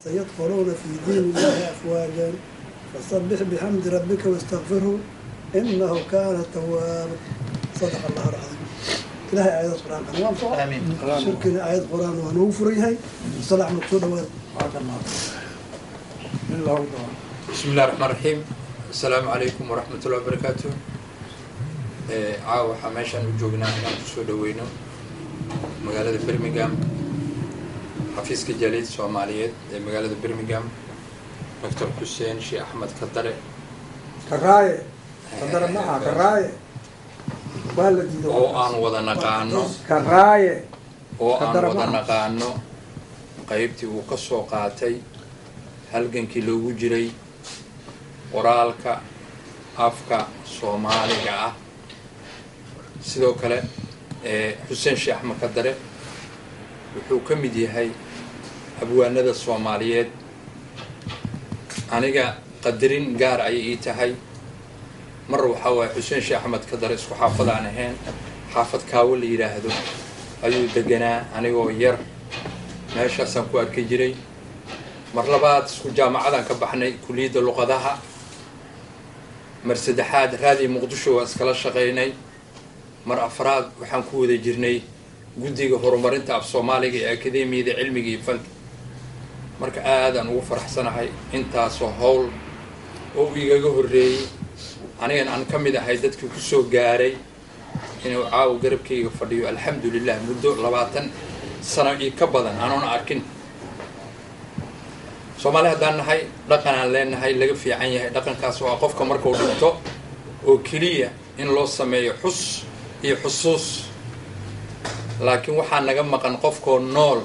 سيدخلون في دين الله أفواجا فسبح بحمد ربك واستغفره إنه كان توابا. صدق الله العظيم. إلهي آيات القرآن كان آمين. شركنا آيات القرآن ونوفريها صلاح مقصود واد. بسم الله الرحمن الرحيم. السلام عليكم ورحمة الله وبركاته. عاو حماشان وجوبنا إنaan kusoo dhaweyno magaalada Birmingham xafiiska jaaliyadda Soomaaliyeed ee magaalada Birmingham Dr. Xuseen Sheikh Axmed Kadare oo aan wada naqaano qaybtii uu ka soo qaatay halgankii loogu jiray qoraalka afka Soomaaliga ah. sidoo kale Xuseen Sheikh Axmed Kadare wuxuu ka mid yahay abwaanada Soomaaliyeed. aniga qadarin gaar ay ii tahay mar waxa waa Xuseen Sheikh Axmed Kadare isku xaafad aan ahayn xaafad kaawo la yiraahdo ayuu deganaa anigoo yar meeshaasaan ku arkay jiray. mar labaad isku jaamacadan ka baxnay kulliyadda luqadaha. mar saddexaad raadi Muqdisho waa iskala shaqeynay. mar afraad waxaan ku wada jirnay guddiga horumarinta af Soomaaliga ee Akademiyada Cilmiga iyo Fanka. marka aad aan ugu faraxsanahay intaasoo hawl oo igaga horreeyay anigan aan ka mid ahay dadkii ku soo gaaray inuu caaw garabkayga fadhiyo alxamdulillah muddo 20 sano iyo ka badan aanan arkin. Soomaali haddaan nahay dhaqan aan leenahay laga fiican yahay dhaqankaas oo qofka marka uu dhinto oo keliya in loo sameeyo xus iyo xusuus. laakiin waxaa naga maqan qofkoo nool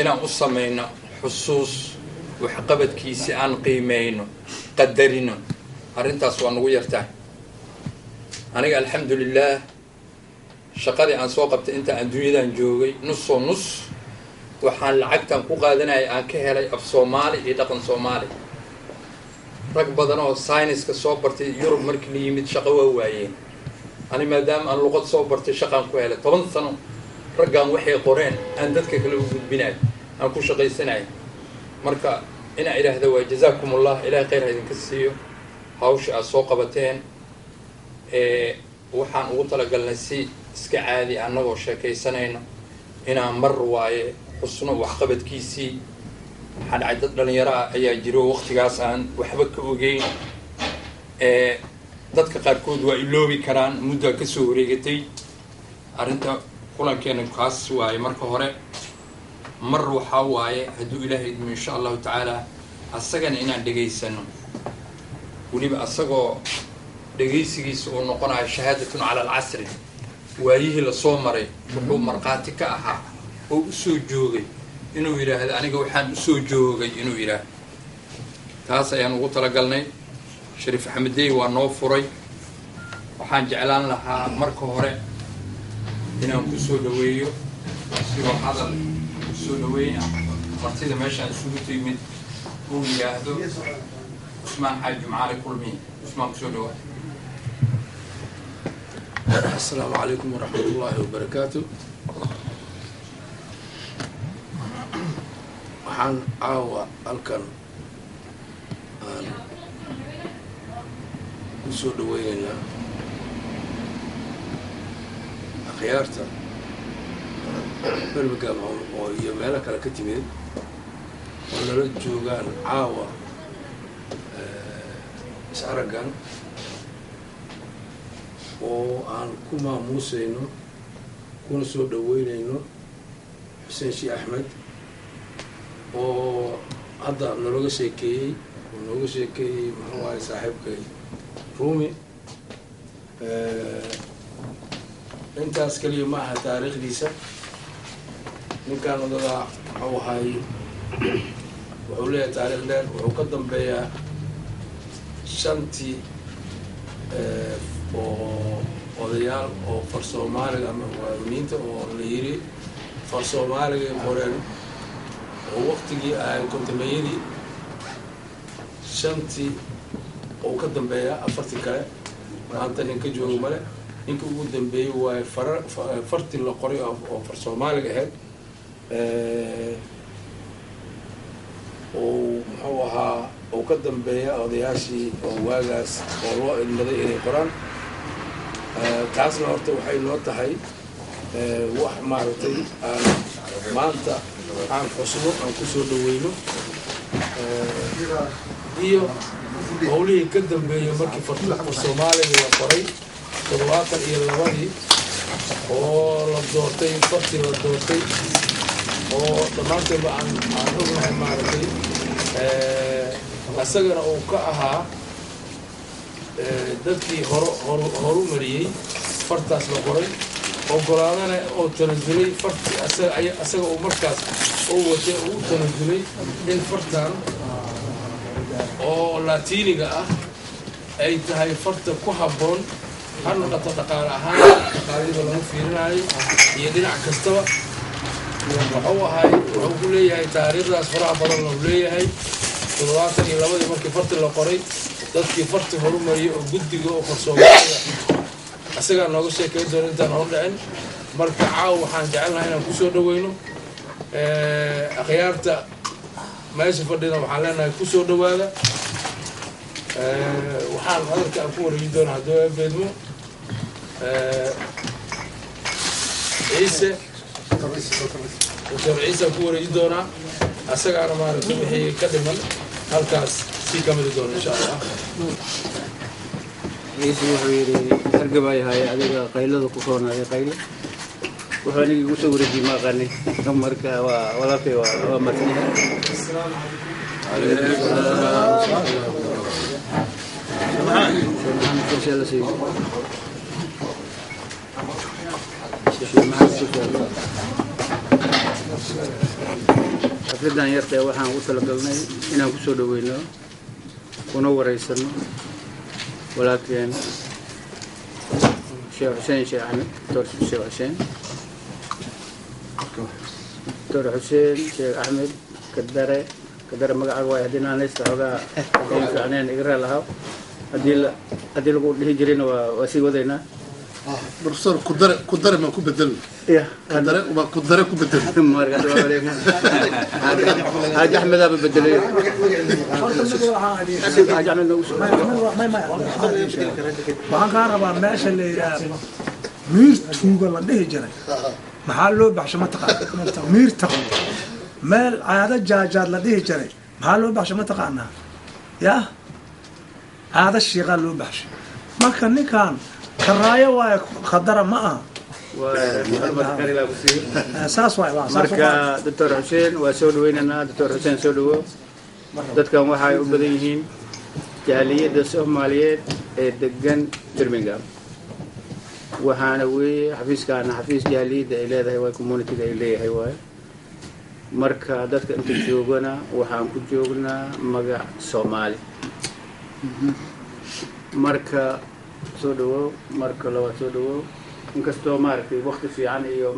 inaan u samayno xusuus waxqabadkiisi aan qiimeyno qadarino. arrintaas waa nagu yartahay. aniga alxamdulillah shaqadii aan soo qabtay inta aan dunyadan joogay nusoo nus waxaan lacagtan ku qaadanayay aan ka helay af Soomaali iyo dhaqan Soomaali. rag badan oo sayniska soo bartay Yurub markii la yimid shaqo waa waayeen. ani maadaama aan luqad soo bartay shaqaan ku helay 10 sano raggan waxay qoreen aan dadka kale u gudbinaay aan ku shaqaysanay. marka ina ilaahda waa jazaakumullah ilaahay khayr ha idinka siiyo hawsha aad soo qabateen. waxaan ugu talagalnay si iska caadi annagoo sheekaysanayno inaan mar waaye xusno waxqabadkiisii. waxaa dhacay dad dhalinyaro ah ayaa jiro waqtigaas aan waxba ka ogeyn. dadka qaarkood waa iloobi karaan muddo ka soo wareegatay. arrinta kulankeena kaas waaye marka hore. mar waxaa waaye hadduu ilaahay idmo insha allahu tacaala asagana inaan dhegaysano weliba asagoo dhegaysigiisa uu noqonayo shahaadatun cala alcasri waayihii lasoo maray wuxuu markhaati ka ahaa oo u soo joogay inuu yidhaahdo aniga waxaan u soo joogay inuu yidhaahdo. taas ayaan ugu talagalnay. Shariif Axmeddey waa noo furay. waxaan jeclaan lahaa marka hore inaan ku soo dhaweeyo sidoo hadal ku soo dhaweyna martida meeshaan isugu timid uu yidhaahdo Usmaan Xaaji Macaali Kulmi. Usmaan ku soo dhawaa. السلام عليكم ورحمة الله وبركاته. waxaan caawa halkan aan ku soo dhaweynaynaa akhyaarta Birmingham oo iyo meelo kale ka timid oo nala joogaan caawa is-araggan oo aan ku maamuusayno kuna soo dhaweynayno Xuseen Sheikh Axmed oo hadda nooga sheekeeyey muxuu ahay saaxiibkay Rumi. intaas kaliya ma aha taariikhdiisa. ninkaan odagaa wuxuu ahay wuxuu leeyahay taariikh dheer. wuxuu ka dambeeyaa shantii oo odayaal oo far Soomaaliga ama waawiniinta oo la yiri far Soomaaliga qoreen oo waqtigii ay kontameeyadii shantii oo ka dambeeya afartii kale maanta ninka joogo male. ninka ugu dambeeyay waa fartii la qoray oo far Soomaaliga ahayd muxuu ahaa uu ka dambeeya odayaashii oo waagaas oo loo idmaday inay qoraan taasna horta waxay noo tahay wax maaragtay aan maanta aan xusno aan kusoo dhaweyno iyo howlihii ka dambeeyay markii fartuuqa soomaaliga la qoray 72 oo la doortay fartii la doortay oo dhammaanteedba aan ognahay maaragtay asagana uu ka ahaa dadkii horu mariyey fartaas la qoray ogolaadana oo tanasulay fartii asaga uu markaas uu watay uu tanasulay in fartan oo laatiiniga ah ay tahay farta ku habboon ha noqoto dhaqaale ahaan dhaqaaliyada lagu fiirinayo iyo dhinac kastaba wuxuu ku leeyahay taariikhdaas faraha badan uu leeyahay 72 markii farti la qoray dadkii farti horumariyay oo guddiga oo farsoomaaliga asagaa nooga sheekayn doona intaan hor dhicin marka caaw waxaan jecelnahay inaan kusoo dhaweyno akhyaarta meesha fadhina waxaan leenahay kusoo dhawaada waxaan hadalka aan ku wareegi doonaa hadduu beedmo ciise dr ciise aan ku wareegi doonaa asagaana maaragtay wixii ka dhiman halkaas sii ka midi doona insha allah ciise wuxuu yidhi hargabay haye adiga qaylada ku roonaaday qaylo wuxuu aniga igu soo wareejiyey ma aqaanay marka waa walaalkay waa martiniha xafladan yartee waxaan u talagalnay inaan kusoo dhaweyno kuna wareysano walaalkeen sheekh xuseen sheekh axmed sheekh xuseen دكتور حسين شيخ أحمد كدرة مقعد واحد هنا نست هذا في عنين إقرأ لها أدي لقول هجرين وسي وذينا بروفيسور كدرة ما كبدل كدرة وما كدرة كبدل ما رجعت عليكم حاج أحمد أبو بدل حاج أحمد ما waxaan ka rabaa meesha la yiraahdo miirtuuga la dhihi jiray maxaa loo baxshay ma taqaan miir taqo meel caado jaajaad la dhihi jiray maxaa loo baxshay ma taqaanaa yaa caado shiiqa loo baxshay marka ninkan karaayo waaye khadara ma aha saas waay marka doctor xuseen waa soo dhaweynanaa doctor xuseen soo dhawo dadkan waxay u badan yihiin jaaliyadda Soomaaliyeed ee degan Birmingham waxaana weeye xafiiskaana xafiis jaaliyadda ay leedahay waa community-ga ay leeyahay waay marka dadka inta joogana waxaan ku joognaa magac Soomaali marka soo dhawo marka labaad soo dhawo inkastoo maaragtay waqti fiican iyo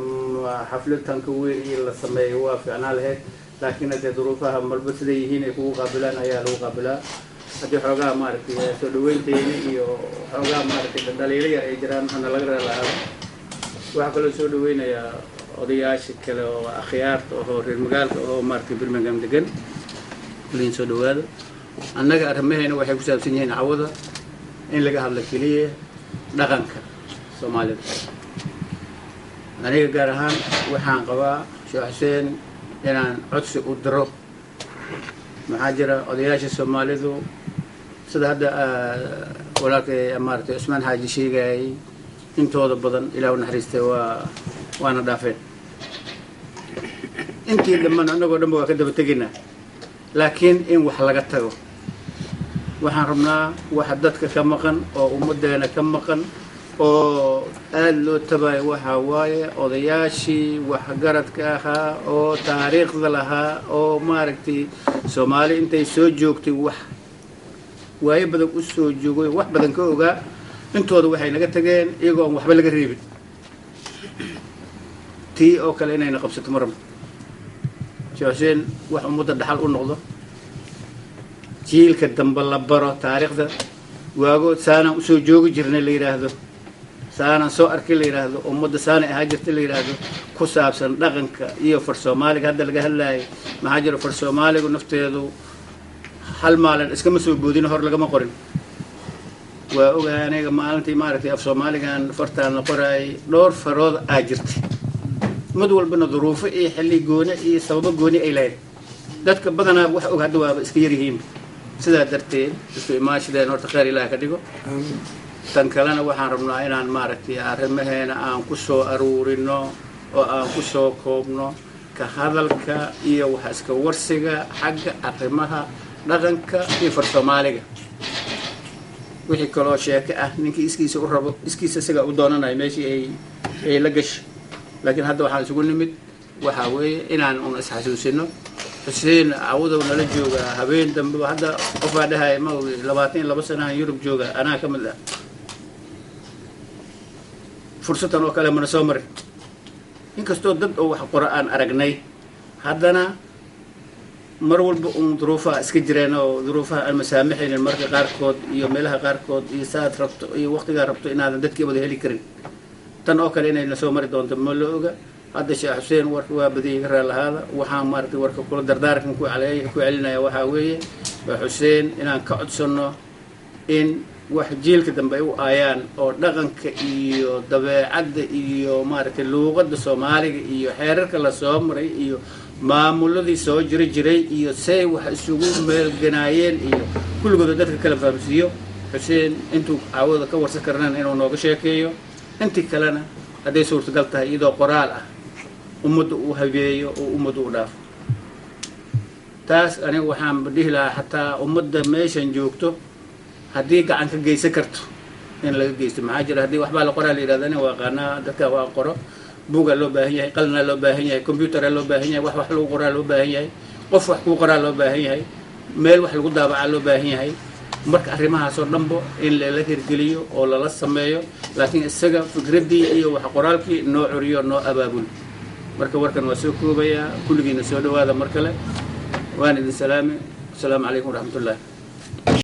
xafladtan ka weyn iyo la sameeyo waa fiicnaa lahayd laakiin hadda duruufaha marba sida yihiin ay kugu qaabilaan ayaa lagu qaabilaa haddii xoogaa maaragtay soo dhaweynteena iyo xoogaa maaragtay dhaliilo yar ay jiraan ana laga reelaado waxaa kaloo soo dhaweynayaa odayaasha kale oo akhyaarta oo reer magaalka oo maaragtay Birmingham degan kuliin soo dhawaado annaga arrimaheena waxay ku saabsan yihiin cawada in laga hadlo keliya dhaqanka Soomaalida aniga gaar ahaan waxaan qabaa Sheekh Xuseen inaan codsi u diro maxaa jira odayaasha Soomaalidu sida hadda walaalkay maartay Usmaan Xaaji sheegay intooda badan ilaa naxariistay waana dhaafeen intii dhammaan anagoo dhanba waa ka daba teginaa laakiin in wax laga tago waxaan rabnaa waxa dadka ka maqan oo ummadeena ka maqan oo aad loo tabaay waxa waaye odayaashii waxgaradka ahaa oo taariikhda lahaa oo maaragtay Soomaali intay soo joogtay wax waaye badan u soo joogay wax badan ka ogaa intooda waxay naga tageen iyagoo aan waxba laga reebin tii oo kale inay qabsato maram Xuseen wax ummadda dhaxal u noqdo jiilka dambe la baro taariikhda waago saana u soo joogi jirnay la yiraahdo سانا سو أركي اللي يراهدو ومدة سانا هاجرت اللي يراهدو كساب سن دقنك إيو فرسومالي هذا اللي قال لي مهاجر فرسومالي ونفتيدو حل مالا اسكم سوبودين هور لقى ما قرن وأنا مالنتي مارتي أف سومالي كان فرتان قراي دور فرود أجرت مدول بنا ظروف إيه حلي جوني إيه سبب جوني إيلاد dadka badana wax og hadda waa iska yar yihiin sida darteed isku imaashada noorta khayr ilaahay ka dhigo tan kalena waxaan rabnaa inaan maaragtay arrimaheena aan ku soo aruurino oo aan ku soo koobno ka hadalka iyo wax iska warsiga xagga arrimaha dhaqanka iyo farsoomaaliga wixii kaloo sheeko ah ninkii iskiisa u rabo iskiisa isaga u doonanayo meeshii ay la gashay laakiin hadda waxaan isugu nimid waxa weeye inaan un isxasuusino حسين عوضة ولا جوجا هبين دم هذا قفا ده ما هو لباتين لبسنا يوروب جوجا أنا كمل فرصة أنا كلام من سومر إنك استود ضد أو قرآن أرجني هذانا مرول ظروفها اسكجرنا وظروفها المسامحين المركز قاركود يوميلها قاركود يسات ربط أي وقت قاربط إن هذا ضد كي بده هلي كرين تنو كلينا إن سومر دون تملوجا هذا الشيء حسين ورك وبدي يقرأ هذا وحام مارتي ورك كل دردارك نكو عليه كو علنا يا وحاوية وحسين إن كعد سنة إن واحد جيل كده بيو آيان أو دغن كإيو دبع عد إيو مارتي اللغة الصومالي إيو حرك الصومري إيو ما مولدي سو جري إيو سي وحسوق ميل جنايين إيو كل جودة ده كلام فامسيو حسين أنتو عوض كور سكرنا إنه نوقش كيو أنت كلنا هذه صورة قلتها إذا قرالة أمد وهبيه وأمد وداف تاس أنا وحام بديه لا حتى أمد ماشين جوكتو هديك عنك جي سكرتو إن لا جي معاجر هدي وحبا القرآن اللي هذا وقنا دكا وقرا بوجا لو باهي قلنا لو باهي كمبيوتر لو باهي وح لو قرآن لو باهي قف وح قرآن لو باهي ميل وح القدام على لو باهي مرك أرمها صور نبو إن لا كيرجليو ولا لا سمايو لكن السجا فكردي إيه وحقرالك نوع ريو نوع أبابون مرك وركن وسوكو بيا كل جين سود وهذا مركله وأنا السلام عليكم ورحمة الله